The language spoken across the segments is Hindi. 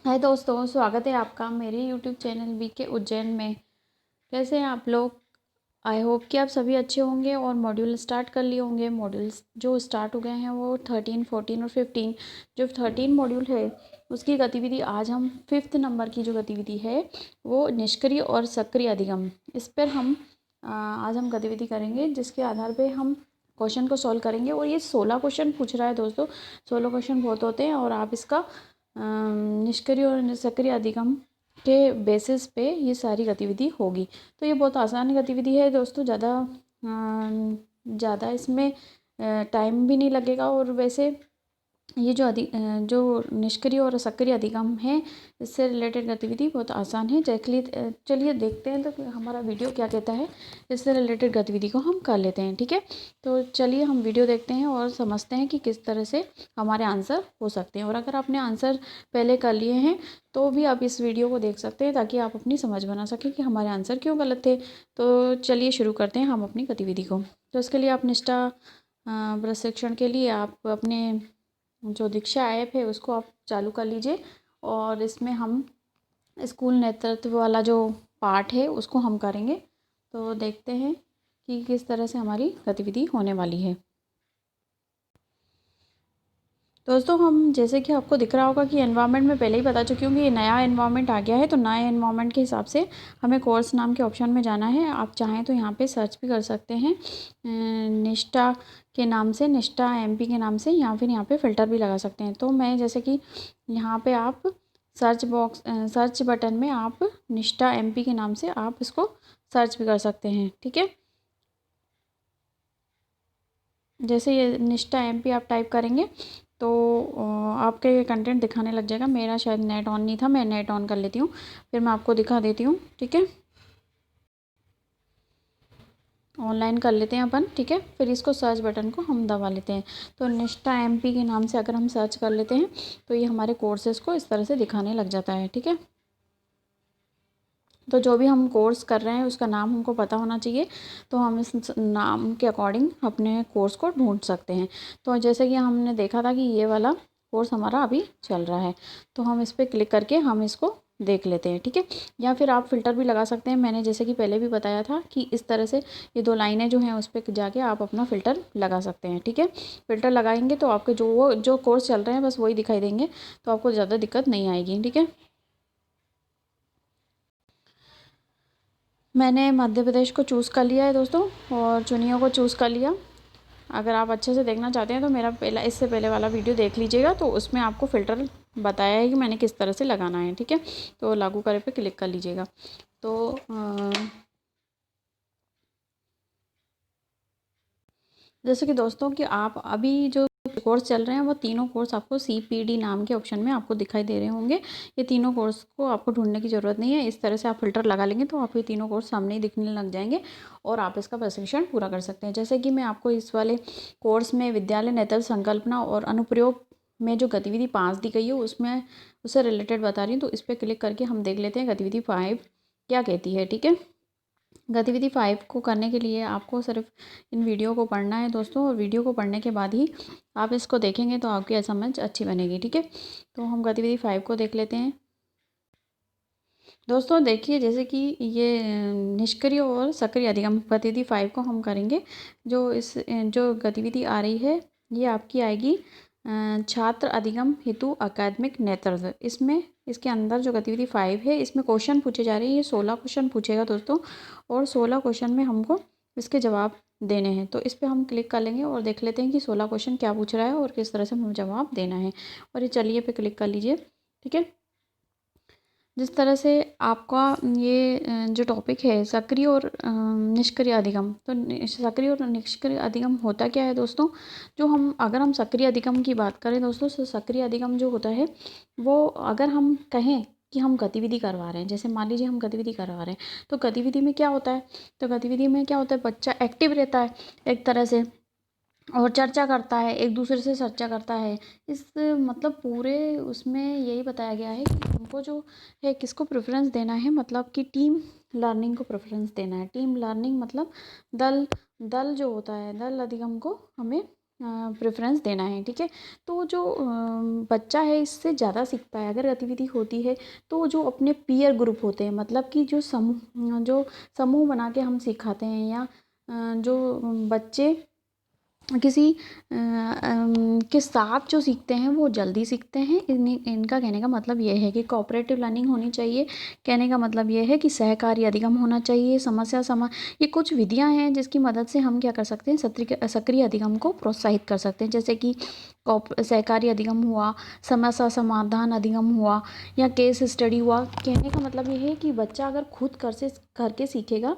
हाय दोस्तों, स्वागत है आपका मेरे यूट्यूब चैनल बीके उज्जैन में। कैसे हैं आप लोग? आई होप कि आप सभी अच्छे होंगे और मॉड्यूल स्टार्ट कर लिए होंगे। मॉड्यूल्स जो स्टार्ट हो गए हैं वो 13, 14 और 15। जो 13 मॉड्यूल है उसकी गतिविधि आज हम 5th नंबर की जो गतिविधि है वो निष्क्रिय और सक्रिय अधिगम, इस पर हम आज हम गतिविधि करेंगे, जिसके आधार पर हम क्वेश्चन को सॉल्व करेंगे। और ये 16 क्वेश्चन पूछ रहा है दोस्तों। 16 क्वेश्चन बहुत होते हैं और आप इसका निष्क्रिय और सक्रिय अधिगम के बेसिस पे ये सारी गतिविधि होगी। तो ये बहुत आसान गतिविधि है दोस्तों। ज़्यादा इसमें टाइम भी नहीं लगेगा। और वैसे ये जो निष्क्रिय और सक्रिय अधिगम है, इससे रिलेटेड गतिविधि बहुत आसान है। चलिए देखते हैं तो हमारा वीडियो क्या कहता है। इससे रिलेटेड गतिविधि को हम कर लेते हैं, ठीक है। तो चलिए हम वीडियो देखते हैं और समझते हैं कि किस तरह से हमारे आंसर हो सकते हैं। और अगर आपने आंसर पहले कर लिए हैं तो भी आप इस वीडियो को देख सकते हैं, ताकि आप अपनी समझ बना सकें कि हमारे आंसर क्यों गलत थे। तो चलिए शुरू करते हैं हम अपनी गतिविधि को। तो इसके लिए आप निष्ठा प्रशिक्षण के लिए आप अपने जो दीक्षा ऐप है उसको आप चालू कर लीजिए। और इसमें हम स्कूल नेतृत्व वाला जो पार्ट है उसको हम करेंगे। तो देखते हैं कि किस तरह से हमारी गतिविधि होने वाली है। दोस्तों, हम जैसे कि आपको दिख रहा होगा कि एनवायरनमेंट में पहले ही बता चुकी हूँ कि ये नया एनवायरनमेंट आ गया है। तो नए एनवायरनमेंट के हिसाब से हमें कोर्स नाम के ऑप्शन में जाना है। आप चाहें तो यहाँ पे सर्च भी कर सकते हैं निष्ठा के नाम से, निष्ठा एमपी के नाम से, या फिर यहाँ पे फ़िल्टर भी लगा सकते हैं। तो मैं जैसे कि यहाँ पे आप सर्च बटन में आप निष्ठा एमपी के नाम से आप इसको सर्च भी कर सकते हैं, ठीक है। जैसे ये निष्ठा एमपी आप टाइप करेंगे तो आपके कंटेंट दिखाने लग जाएगा। मेरा शायद नेट ऑन नहीं था, मैं नेट ऑन कर लेती हूँ, फिर मैं आपको दिखा देती हूँ, ठीक है। ऑनलाइन कर लेते हैं अपन, ठीक है। फिर इसको सर्च बटन को हम दबा लेते हैं। तो निष्ठा एमपी के नाम से अगर हम सर्च कर लेते हैं तो ये हमारे कोर्सेज़ को इस तरह से दिखाने लग जाता है, ठीक है। तो जो भी हम कोर्स कर रहे हैं उसका नाम हमको पता होना चाहिए। तो हम इस नाम के अकॉर्डिंग अपने कोर्स को ढूंढ सकते हैं। तो जैसे कि हमने देखा था कि ये वाला कोर्स हमारा अभी चल रहा है, तो हम इस पर क्लिक करके हम इसको देख लेते हैं, ठीक है। या फिर आप फ़िल्टर भी लगा सकते हैं। मैंने जैसे कि पहले भी बताया था कि इस तरह से ये 2 लाइनें जो हैं उस पर जाके आप अपना फ़िल्टर लगा सकते हैं, ठीक है। फ़िल्टर लगाएंगे तो आपके जो कोर्स चल रहे हैं बस वही दिखाई देंगे, तो आपको ज़्यादा दिक्कत नहीं आएगी, ठीक है। मैंने मध्य प्रदेश को चूज़ कर लिया है दोस्तों, और चुनियों को चूज़ कर लिया। अगर आप अच्छे से देखना चाहते हैं तो मेरा इससे पहले वाला वीडियो देख लीजिएगा, तो उसमें आपको फ़िल्टर बताया है कि मैंने किस तरह से लगाना है, ठीक है। तो लागू करे पे क्लिक कर लीजिएगा। तो जैसे कि दोस्तों कि आप अभी जो कोर्स चल रहे हैं वो तीनों कोर्स आपको CPD नाम के ऑप्शन में आपको दिखाई दे रहे होंगे। ये तीनों कोर्स को आपको ढूंढने की ज़रूरत नहीं है। इस तरह से आप फ़िल्टर लगा लेंगे तो आपको ये तीनों कोर्स सामने ही दिखने लग जाएंगे और आप इसका प्रशिक्षण पूरा कर सकते हैं। जैसे कि मैं आपको इस वाले कोर्स में विद्यालय नेतृत्व संकल्पना और अनुप्रयोग में जो गतिविधि 5 दी गई है उसमें उससे रिलेटेड बता रही हूँ। तो इस पर क्लिक करके हम देख लेते हैं गतिविधि 5 क्या कहती है, ठीक है। गतिविधि 5 को करने के लिए आपको सिर्फ इन वीडियो को पढ़ना है दोस्तों, और वीडियो को पढ़ने के बाद ही आप इसको देखेंगे तो आपकी समझ अच्छी बनेगी, ठीक है। तो हम गतिविधि 5 को देख लेते हैं। दोस्तों देखिए, जैसे कि ये निष्क्रिय और सक्रिय अधिगम गतिविधि 5 को हम करेंगे। जो गतिविधि आ रही है ये आपकी आएगी छात्र अधिगम हेतु अकादमिक नेतृत्व। इसमें इसके अंदर जो गतिविधि 5 है इसमें क्वेश्चन पूछे जा रहे हैं। ये 16 क्वेश्चन पूछेगा दोस्तों, और 16 क्वेश्चन में हमको इसके जवाब देने हैं। तो इस पर हम क्लिक कर लेंगे और देख लेते हैं कि 16 क्वेश्चन क्या पूछ रहा है और किस तरह से हमें जवाब देना है। और ये चलिए पे क्लिक कर लीजिए, ठीक है। जिस तरह से आपका ये जो टॉपिक है सक्रिय और निष्क्रिय अधिगम, तो सक्रिय और निष्क्रिय अधिगम होता क्या है दोस्तों। अगर हम सक्रिय अधिगम की बात करें दोस्तों, तो सक्रिय अधिगम जो होता है वो अगर हम कहें कि हम गतिविधि करवा रहे हैं, जैसे मान लीजिए हम गतिविधि करवा रहे हैं, तो गतिविधि में क्या होता है, बच्चा एक्टिव रहता है एक तरह से, और चर्चा करता है, एक दूसरे से चर्चा करता है। इस मतलब पूरे उसमें यही बताया गया है कि हमको जो है किसको प्रेफरेंस देना है, मतलब कि टीम लर्निंग को प्रेफरेंस देना है। टीम लर्निंग मतलब दल दल जो होता है, दल अधिगम को हमें प्रेफरेंस देना है, ठीक है। तो जो बच्चा है इससे ज़्यादा सीखता है अगर गतिविधि होती है तो जो अपने पीयर ग्रुप होते हैं, मतलब कि जो समूह बना के हम सिखाते हैं, या जो बच्चे किसी के साथ जो सीखते हैं वो जल्दी सीखते हैं। इनका कहने का मतलब ये है कि कोऑपरेटिव लर्निंग होनी चाहिए। कहने का मतलब ये है कि सहकारी अधिगम होना चाहिए। ये कुछ विधियां हैं जिसकी मदद से हम क्या कर सकते हैं, सक्रिय अधिगम को प्रोत्साहित कर सकते हैं, जैसे कि सहकारी अधिगम हुआ, समस्या समाधान अधिगम हुआ, या केस स्टडी हुआ। कहने का मतलब ये है कि बच्चा अगर खुद करके सीखेगा,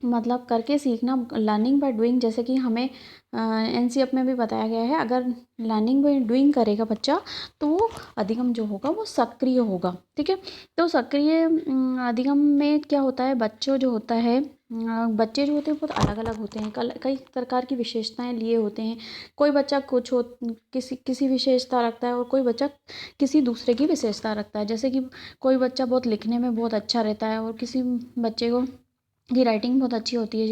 मतलब करके सीखना, लर्निंग बाय डूइंग, जैसे कि हमें एनसीईआरटी में भी बताया गया है, अगर लर्निंग बाय डूइंग करेगा बच्चा तो वो अधिगम जो होगा वो सक्रिय होगा, ठीक है। तो सक्रिय अधिगम में क्या होता है, बच्चों जो होता है बच्चे जो होते हैं बहुत अलग अलग होते हैं, कई प्रकार की विशेषताएं लिए होते हैं। कोई बच्चा किसी विशेषता रखता है और कोई बच्चा किसी दूसरे की विशेषता रखता है। जैसे कि कोई बच्चा बहुत लिखने में बहुत अच्छा रहता है और किसी बच्चे को की राइटिंग बहुत अच्छी होती है।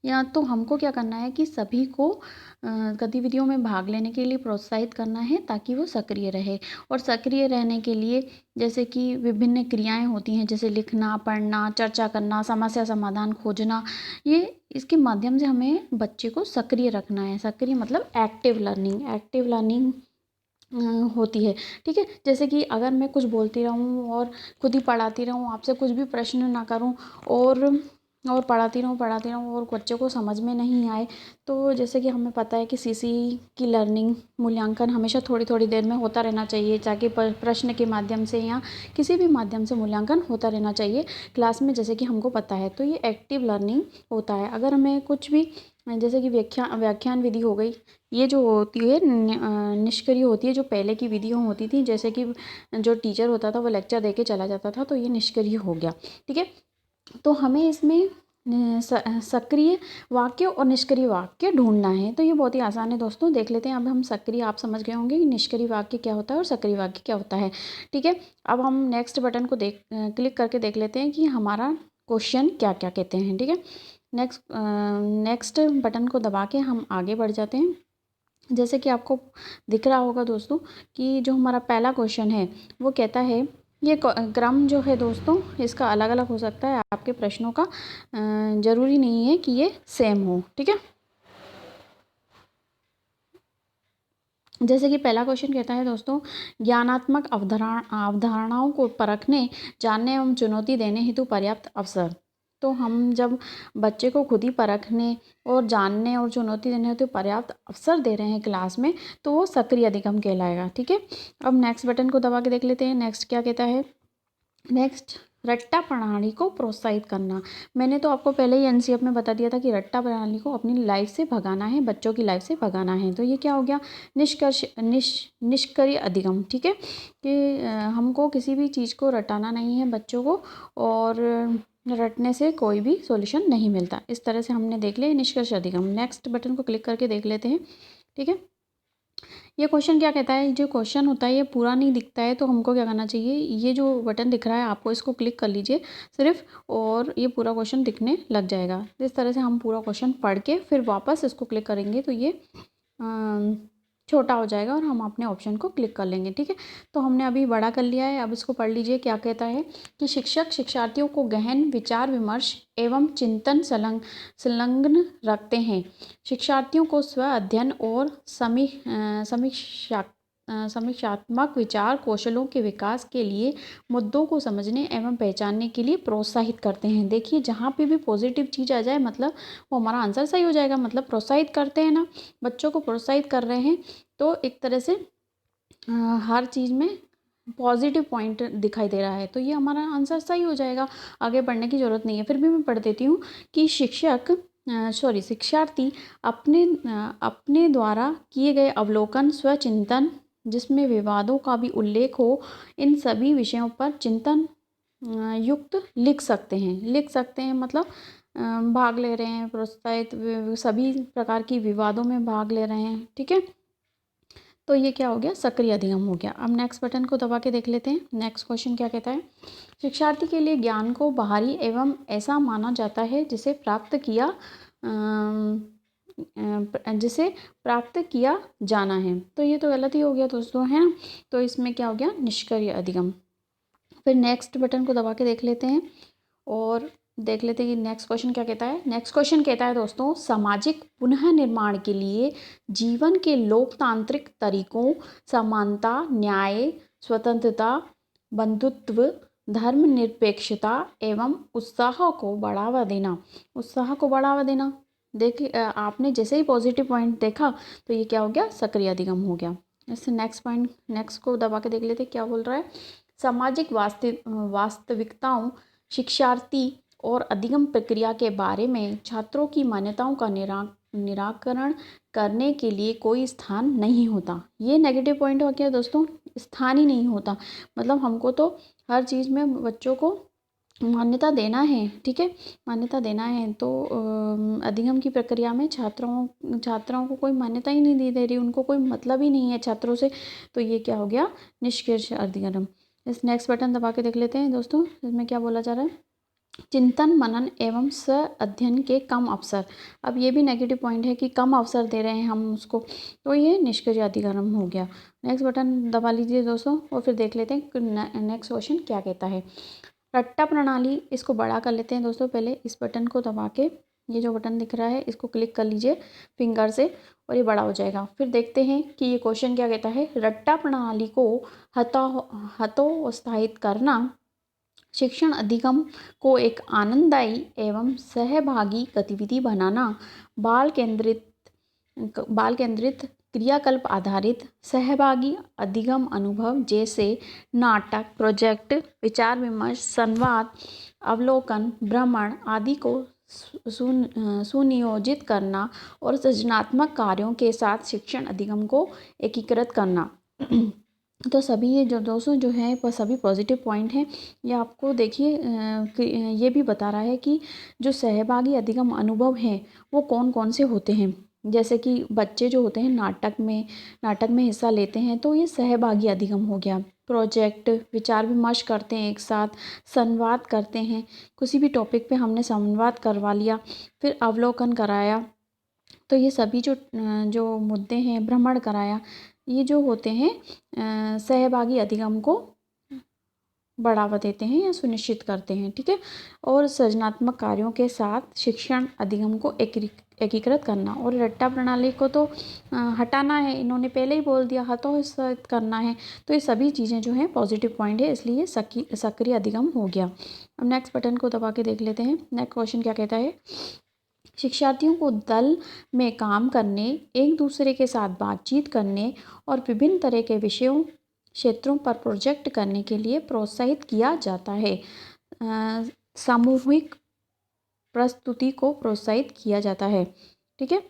या तो हमको क्या करना है कि सभी को गतिविधियों में भाग लेने के लिए प्रोत्साहित करना है ताकि वो सक्रिय रहे। और सक्रिय रहने के लिए जैसे कि विभिन्न क्रियाएं होती हैं, जैसे लिखना, पढ़ना, चर्चा करना, समस्या समाधान खोजना। ये इसके माध्यम से हमें बच्चे को सक्रिय रखना है। सक्रिय मतलब एक्टिव लर्निंग होती है, ठीक है। जैसे कि अगर मैं कुछ बोलती रहूँ और खुद ही पढ़ाती रहूँ, आपसे कुछ भी प्रश्न ना करूँ, और पढ़ाती रहूँ और बच्चों को समझ में नहीं आए, तो जैसे कि हमें पता है कि सीसी की लर्निंग मूल्यांकन हमेशा थोड़ी थोड़ी देर में होता रहना चाहिए, ताकि प्रश्न के माध्यम से या किसी भी माध्यम से मूल्यांकन होता रहना चाहिए क्लास में, जैसे कि हमको पता है। तो ये एक्टिव लर्निंग होता है। अगर हमें कुछ भी, जैसे कि व्याख्यान विधि हो गई, ये जो होती है निष्क्रिय होती है। जो पहले की विधियाँ होती थी, जैसे कि जो टीचर होता था वो लेक्चर दे के चला जाता था, तो ये निष्क्रिय हो गया, ठीक है। तो हमें इसमें सक्रिय वाक्य और निष्क्रिय वाक्य ढूंढना है। तो ये बहुत ही आसान है दोस्तों, देख लेते हैं। अब हम सक्रिय, आप समझ गए होंगे कि निष्क्रिय वाक्य क्या होता है और सक्रिय वाक्य क्या होता है, ठीक है। अब हम नेक्स्ट बटन को क्लिक करके देख लेते हैं कि हमारा क्वेश्चन क्या क्या कहते हैं, ठीक है। नेक्स्ट बटन को दबा के हम आगे बढ़ जाते हैं। जैसे कि आपको दिख रहा होगा दोस्तों कि जो हमारा पहला क्वेश्चन है वो कहता है, ये क्रम जो है दोस्तों इसका अलग अलग हो सकता है आपके प्रश्नों का, ज़रूरी नहीं है कि ये सेम हो, ठीक है। जैसे कि पहला क्वेश्चन कहता है दोस्तों, ज्ञानात्मक अवधारणाओं को परखने, जानने एवं चुनौती देने हेतु पर्याप्त अवसर। तो हम जब बच्चे को खुद ही परखने और जानने और चुनौती देने हेतु पर्याप्त अवसर दे रहे हैं क्लास में, तो वो सक्रिय अधिगम कहलाएगा, ठीक है। अब नेक्स्ट बटन को दबा के देख लेते हैं, नेक्स्ट क्या कहता है। नेक्स्ट, रट्टा प्रणाली को प्रोत्साहित करना। मैंने तो आपको पहले ही एनसीईआरटी में बता दिया था कि रट्टा प्रणाली को अपनी लाइफ से भगाना है, बच्चों की लाइफ से भगाना है। तो ये क्या हो गया, निष्क्रिय अधिगम, ठीक है। कि हमको किसी भी चीज़ को रटाना नहीं है बच्चों को, और रटने से कोई भी सॉल्यूशन नहीं मिलता। इस तरह से हमने देख लिया निष्कर्ष अधिगम। नेक्स्ट बटन को क्लिक करके देख लेते हैं, ठीक है। ये क्वेश्चन क्या कहता है, जो क्वेश्चन होता है ये पूरा नहीं दिखता है, तो हमको क्या करना चाहिए, ये जो बटन दिख रहा है आपको, इसको क्लिक कर लीजिए सिर्फ, और ये पूरा क्वेश्चन दिखने लग जाएगा। इस तरह से हम पूरा क्वेश्चन पढ़ के फिर वापस इसको क्लिक करेंगे तो ये छोटा हो जाएगा और हम अपने ऑप्शन को क्लिक कर लेंगे, ठीक है। तो हमने अभी बड़ा कर लिया है। अब इसको पढ़ लीजिए, क्या कहता है कि शिक्षक शिक्षार्थियों को गहन विचार विमर्श एवं चिंतन संलग्न रखते हैं। शिक्षार्थियों को स्व अध्ययन और समीक्षात्मक विचार कौशलों के विकास के लिए मुद्दों को समझने एवं पहचानने के लिए प्रोत्साहित करते हैं। देखिए, जहाँ पे भी पॉजिटिव चीज़ आ जाए मतलब वो हमारा आंसर सही हो जाएगा। मतलब प्रोत्साहित करते हैं ना, बच्चों को प्रोत्साहित कर रहे हैं, तो एक तरह से हर चीज़ में पॉजिटिव पॉइंट दिखाई दे रहा है, तो ये हमारा आंसर सही हो जाएगा। आगे बढ़ने की ज़रूरत नहीं है। फिर भी मैं पढ़ देती हूँ कि शिक्षार्थी अपने द्वारा किए गए अवलोकन, स्वचिंतन जिसमें विवादों का भी उल्लेख हो, इन सभी विषयों पर चिंतन युक्त लिख सकते हैं मतलब भाग ले रहे हैं, प्रोत्साहित सभी प्रकार की विवादों में भाग ले रहे हैं, ठीक है। तो ये क्या हो गया, सक्रिय अधिगम हो गया। अब नेक्स्ट बटन को दबा के देख लेते हैं, नेक्स्ट क्वेश्चन क्या कहता है। शिक्षार्थी के लिए ज्ञान को बाहरी एवं ऐसा माना जाता है जिसे प्राप्त किया जिसे प्राप्त किया जाना है। तो ये तो गलत ही हो गया दोस्तों, है ना। तो इसमें क्या हो गया, निष्क्रिय अधिगम। फिर नेक्स्ट बटन को दबा के देख लेते हैं और देख लेते हैं कि नेक्स्ट क्वेश्चन क्या कहता है। नेक्स्ट क्वेश्चन कहता है दोस्तों, सामाजिक पुनः निर्माण के लिए जीवन के लोकतांत्रिक तरीकों समानता, न्याय, स्वतंत्रता, बंधुत्व, धर्मनिरपेक्षता एवं उत्साह को बढ़ावा देना। उत्साह को बढ़ावा देना, देखिए आपने जैसे ही पॉजिटिव पॉइंट देखा तो ये क्या हो गया, सक्रिय अधिगम हो गया। इससे नेक्स्ट पॉइंट, नेक्स्ट को दबा के देख लेते क्या बोल रहा है। सामाजिक वास्तविकताओं, शिक्षार्थी और अधिगम प्रक्रिया के बारे में छात्रों की मान्यताओं का निराकरण करने के लिए कोई स्थान नहीं होता। ये नेगेटिव पॉइंट हो गया दोस्तों, स्थान ही नहीं होता। मतलब हमको तो हर चीज़ में बच्चों को मान्यता देना है, ठीक है, मान्यता देना है। तो अधिगम की प्रक्रिया में छात्राओं को कोई मान्यता ही नहीं दे रही, उनको कोई मतलब ही नहीं है छात्रों से। तो ये क्या हो गया, निष्क्रिय अधिगम। इस नेक्स्ट बटन दबा के देख लेते हैं दोस्तों, इसमें क्या बोला जा रहा है। चिंतन, मनन एवं स्व अध्ययन के कम अवसर। अब ये भी नेगेटिव पॉइंट है कि कम अवसर दे रहे हैं हम उसको, तो ये निष्क्रिय अधिगम हो गया। नेक्स्ट बटन दबा लीजिए दोस्तों और फिर देख लेते हैं नेक्स्ट क्वेश्चन क्या कहता है। रट्टा प्रणाली, इसको बड़ा कर लेते हैं दोस्तों। पहले इस बटन को दबा के, ये जो बटन दिख रहा है इसको क्लिक कर लीजिए फिंगर से और ये बड़ा हो जाएगा। फिर देखते हैं कि ये क्वेश्चन क्या कहता है। रट्टा प्रणाली को हतोत्साहित करना, शिक्षण अधिगम को एक आनंददायी एवं सहभागी गतिविधि बनाना, बाल केंद्रित क्रियाकल्प आधारित सहभागी अधिगम अनुभव जैसे नाटक, प्रोजेक्ट, विचार विमर्श, संवाद, अवलोकन, भ्रमण आदि को सुनियोजित करना और सृजनात्मक कार्यों के साथ शिक्षण अधिगम को एकीकृत करना। तो सभी ये जो दोस्तों जो है वो सभी पॉजिटिव पॉइंट हैं। ये आपको देखिए ये भी बता रहा है कि जो सहभागी अधिगम अनुभव हैं वो कौन कौन से होते हैं। जैसे कि बच्चे जो होते हैं नाटक में हिस्सा लेते हैं तो ये सहभागी अधिगम हो गया। प्रोजेक्ट, विचार विमर्श करते हैं एक साथ, संवाद करते हैं, किसी भी टॉपिक पे हमने संवाद करवा लिया, फिर अवलोकन कराया। तो ये सभी जो मुद्दे हैं, भ्रमण कराया, ये जो होते हैं सहभागी अधिगम को बढ़ावा देते हैं या सुनिश्चित करते हैं, ठीक है। और सृजनात्मक कार्यों के साथ शिक्षण अधिगम को एकीकृत करना। और रट्टा प्रणाली को तो हटाना है, इन्होंने पहले ही बोल दिया, हतोत्साहित करना है। तो ये सभी चीज़ें जो हैं पॉजिटिव पॉइंट है, इसलिए सक्रिय अधिगम हो गया। अब नेक्स्ट बटन को दबा के देख लेते हैं नेक्स्ट क्वेश्चन क्या कहता है। शिक्षार्थियों को दल में काम करने, एक दूसरे के साथ बातचीत करने और विभिन्न तरह के विषयों क्षेत्रों पर प्रोजेक्ट करने के लिए प्रोत्साहित किया जाता है। सामूहिक प्रस्तुति को प्रोत्साहित किया जाता है, ठीक है।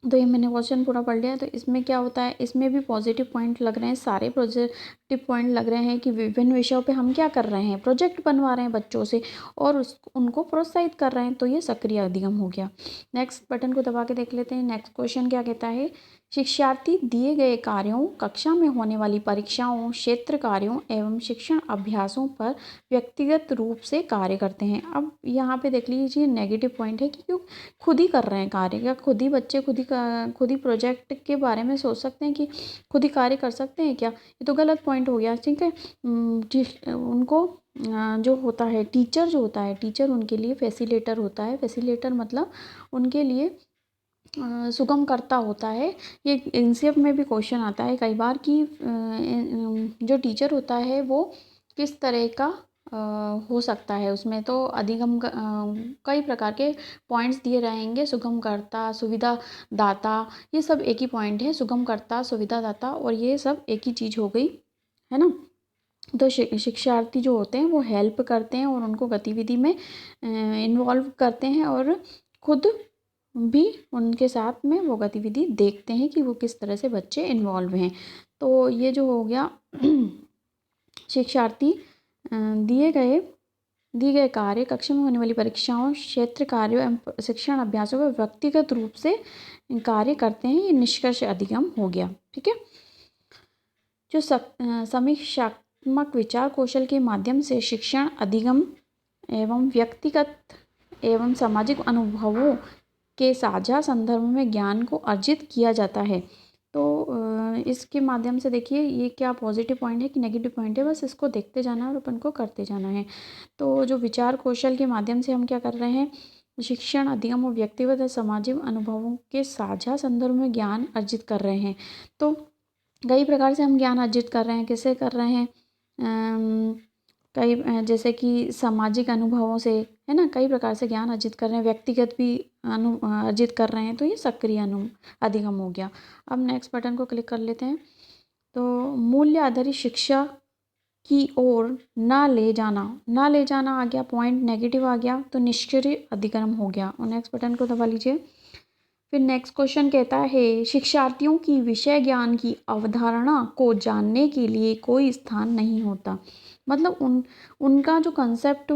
तो ये मैंने क्वेश्चन पूरा पढ़ लिया। तो इसमें क्या होता है, इसमें भी पॉजिटिव पॉइंट लग रहे हैं, सारे पॉजिटिव पॉइंट लग रहे हैं कि विभिन्न विषयों पे हम क्या कर रहे हैं, प्रोजेक्ट बनवा रहे हैं बच्चों से और उनको प्रोत्साहित कर रहे हैं। तो ये सक्रिय अधिगम हो गया। नेक्स्ट बटन को दबा के देख लेते हैं नेक्स्ट क्वेश्चन क्या कहता है। शिक्षार्थी दिए गए कार्यों, कक्षा में होने वाली परीक्षाओं, क्षेत्र कार्यों एवं शिक्षण अभ्यासों पर व्यक्तिगत रूप से कार्य करते हैं। अब यहाँ पे देख लीजिए नेगेटिव पॉइंट है कि क्यों खुद ही कर रहे हैं कार्य, या खुद ही बच्चे खुद ही प्रोजेक्ट के बारे में सोच सकते हैं कि खुद ही कार्य कर सकते हैं क्या, ये तो गलत पॉइंट हो गया, ठीक है। उनको जो होता है टीचर, जो होता है टीचर उनके लिए फैसिलिटेटर होता है। फैसिलिटेटर मतलब उनके लिए सुगम करता होता है। ये एनसीएफ में भी क्वेश्चन आता है कई बार कि जो टीचर होता है वो किस तरह का हो सकता है। उसमें तो अधिगम कई प्रकार के पॉइंट्स दिए रहेंगे, सुगमकर्ता, सुविधादाता, ये सब एक ही पॉइंट है, सुगमकर्ता, सुविधादाता, और ये सब एक ही चीज़ हो गई, है ना। तो शिक्षार्थी जो होते हैं वो हेल्प करते हैं और उनको गतिविधि में इन्वॉल्व करते हैं और खुद भी उनके साथ में वो गतिविधि देखते हैं कि वो किस तरह से बच्चे इन्वॉल्व हैं। तो ये जो हो गया शिक्षार्थी दिए गए कार्य, कक्षा में होने वाली परीक्षाओं, क्षेत्र कार्यों एवं शिक्षण अभ्यासों पर व्यक्तिगत रूप से कार्य करते हैं। ये निष्कर्ष अधिगम हो गया, ठीक है। जो समीक्षात्मक विचार कौशल के माध्यम से शिक्षण अधिगम एवं व्यक्तिगत एवं सामाजिक अनुभवों के साझा संदर्भ में ज्ञान को अर्जित किया जाता है। तो इसके माध्यम से देखिए ये क्या पॉजिटिव पॉइंट है कि नेगेटिव पॉइंट है, बस इसको देखते जाना है और अपन को करते जाना है। तो जो विचार कौशल के माध्यम से हम क्या कर रहे हैं, शिक्षण अधिगम और व्यक्तिगत और सामाजिक अनुभवों के साझा संदर्भ में ज्ञान अर्जित कर रहे हैं। तो कई प्रकार से हम ज्ञान अर्जित कर रहे हैं, किससे कर रहे हैं, जैसे कि सामाजिक अनुभवों से, है ना, कई प्रकार से ज्ञान अर्जित कर रहे हैं, व्यक्तिगत भी अर्जित कर रहे हैं, तो ये सक्रिय अधिगम हो गया। अब नेक्स्ट बटन को क्लिक कर लेते हैं। तो मूल्य आधारित शिक्षा की ओर ना ले जाना आ गया, पॉइंट नेगेटिव आ गया, तो निष्क्रिय अधिगम हो गया। और नेक्स्ट बटन को दबा लीजिए। फिर नेक्स्ट क्वेश्चन कहता है शिक्षार्थियों की विषय ज्ञान की अवधारणा को जानने के लिए कोई स्थान नहीं होता। मतलब उनका जो कंसेप्ट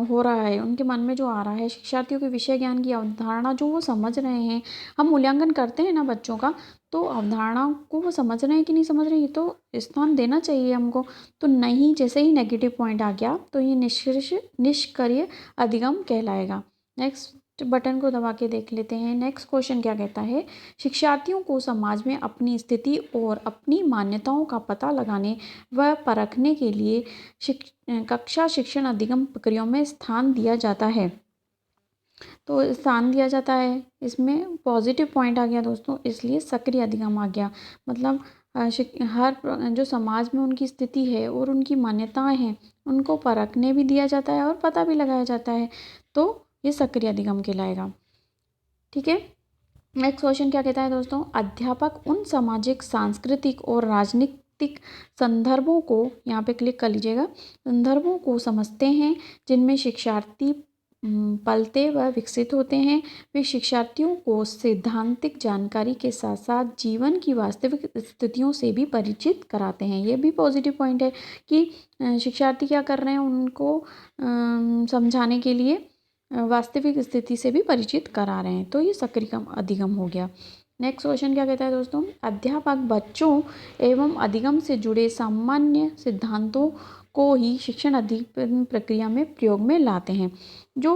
हो रहा है, उनके मन में जो आ रहा है, शिक्षार्थियों के विषय ज्ञान की अवधारणा जो वो समझ रहे हैं, हम मूल्यांकन करते हैं ना बच्चों का, तो अवधारणा को वो समझ रहे हैं कि नहीं समझ रहे हैं, ये तो स्थान देना चाहिए हमको। तो नहीं, जैसे ही नेगेटिव पॉइंट आ गया तो ये निष्क्रिय अधिगम कहलाएगा। नेक्स्ट बटन को दबा के देख लेते हैं। नेक्स्ट क्वेश्चन क्या कहता है, शिक्षार्थियों को समाज में अपनी स्थिति और अपनी मान्यताओं का पता लगाने व परखने के लिए कक्षा शिक्षण अधिगम प्रक्रियाओं में स्थान दिया जाता है। तो स्थान दिया जाता है, इसमें पॉजिटिव पॉइंट आ गया दोस्तों, इसलिए सक्रिय अधिगम आ गया। मतलब हर जो समाज में उनकी स्थिति है और उनकी मान्यताएं हैं, उनको परखने भी दिया जाता है और पता भी लगाया जाता है, तो ये सक्रिय अधिगम कहलाएगा। ठीक है। नेक्स्ट क्वेश्चन क्या कहता है दोस्तों, अध्यापक उन सामाजिक, सांस्कृतिक और राजनीतिक संदर्भों को, यहाँ पे क्लिक कर लीजिएगा, संदर्भों को समझते हैं जिनमें शिक्षार्थी पलते व विकसित होते हैं। वे शिक्षार्थियों को सैद्धांतिक जानकारी के साथ साथ जीवन की वास्तविक स्थितियों से भी परिचित कराते हैं। ये भी पॉजिटिव पॉइंट है कि शिक्षार्थी क्या कर रहे हैं, उनको समझाने के लिए वास्तविक स्थिति से भी परिचित करा रहे हैं, तो ये सक्रिय अधिगम हो गया। नेक्स्ट क्वेश्चन क्या कहता है दोस्तों, अध्यापक बच्चों एवं अधिगम से जुड़े सामान्य सिद्धांतों को ही शिक्षण अधिगम प्रक्रिया में प्रयोग में लाते हैं। जो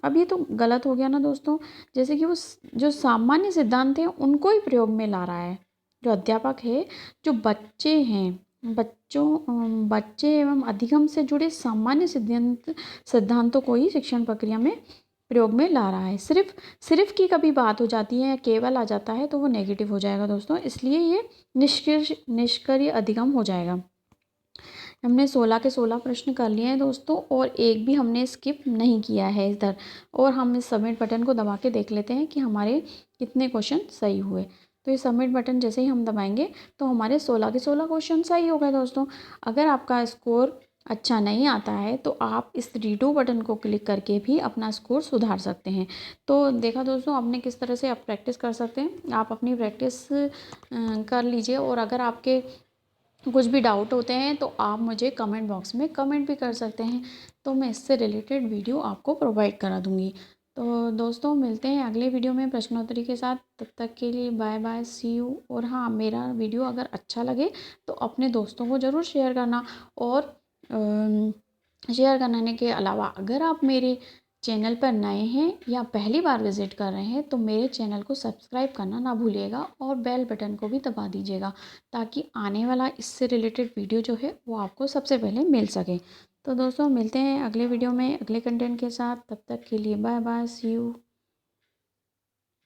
अब ये तो गलत हो गया ना दोस्तों, जैसे कि वो जो सामान्य सिद्धांत हैं उनको ही प्रयोग में ला रहा है। जो अध्यापक है, जो बच्चे हैं, बच्चे एवं अधिगम से जुड़े सामान्य सिद्धांतों को ही शिक्षण प्रक्रिया में प्रयोग में ला रहा है। सिर्फ की कभी बात हो जाती है या केवल आ जाता है तो वो नेगेटिव हो जाएगा दोस्तों, इसलिए ये निष्क्रिय अधिगम हो जाएगा। हमने 16 के 16 प्रश्न कर लिए हैं दोस्तों, और एक भी हमने स्किप नहीं किया है इधर। और हम इस सबमिट बटन को दबा के देख लेते हैं कि हमारे कितने क्वेश्चन सही हुए। तो ये सबमिट बटन जैसे ही हम दबाएंगे तो हमारे 16 के 16 क्वेश्चन सही हो गए दोस्तों। अगर आपका स्कोर अच्छा नहीं आता है तो आप इस रीडू बटन को क्लिक करके भी अपना स्कोर सुधार सकते हैं। तो देखा दोस्तों आपने किस तरह से आप प्रैक्टिस कर सकते हैं। आप अपनी प्रैक्टिस कर लीजिए, और अगर आपके कुछ भी डाउट होते हैं तो आप मुझे कमेंट बॉक्स में कमेंट भी कर सकते हैं, तो मैं इससे रिलेटेड वीडियो आपको प्रोवाइड करा दूँगी। तो दोस्तों मिलते हैं अगले वीडियो में प्रश्नोत्तरी के साथ, तब तक के लिए बाय बाय, सी यू। और हाँ, मेरा वीडियो अगर अच्छा लगे तो अपने दोस्तों को ज़रूर शेयर करना, और शेयर करने के अलावा अगर आप मेरे चैनल पर नए हैं या पहली बार विज़िट कर रहे हैं तो मेरे चैनल को सब्सक्राइब करना ना भूलिएगा, और बेल बटन को भी दबा दीजिएगा, ताकि आने वाला इससे रिलेटेड वीडियो जो है वो आपको सबसे पहले मिल सके। तो दोस्तों मिलते हैं अगले वीडियो में अगले कंटेंट के साथ, तब तक के लिए बाय बाय, सी यू।